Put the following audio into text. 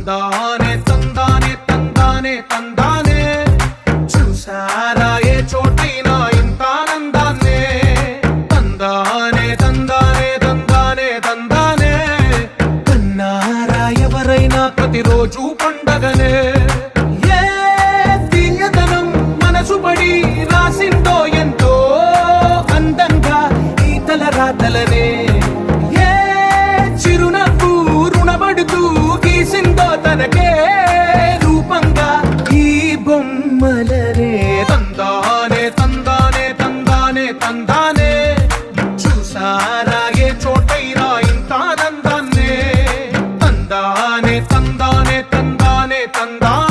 తందానే తందానే తందానే తందానే చూసారా ఏ చోటైనా ఇంత ఆనందాన్నే తందానే తందానే తందానే తందానే కన్నారా ఎవరైనా ప్రతిరోజు పండగనే ఏ తీయదనం మనసు పడి రాసిందో ఎంతో అందంగా ఈ తలరాతలనే ఏ చిరునవ్వు రుణపడుతూ గీసిందో తనకే రూపంగా ఈ బొమ్మలనే తందానే తందానే తందానే తందానే చూసారా ఏ చోటైనా ఇంత ఆనందాన్నే తందానే తందానే తందానే తందానే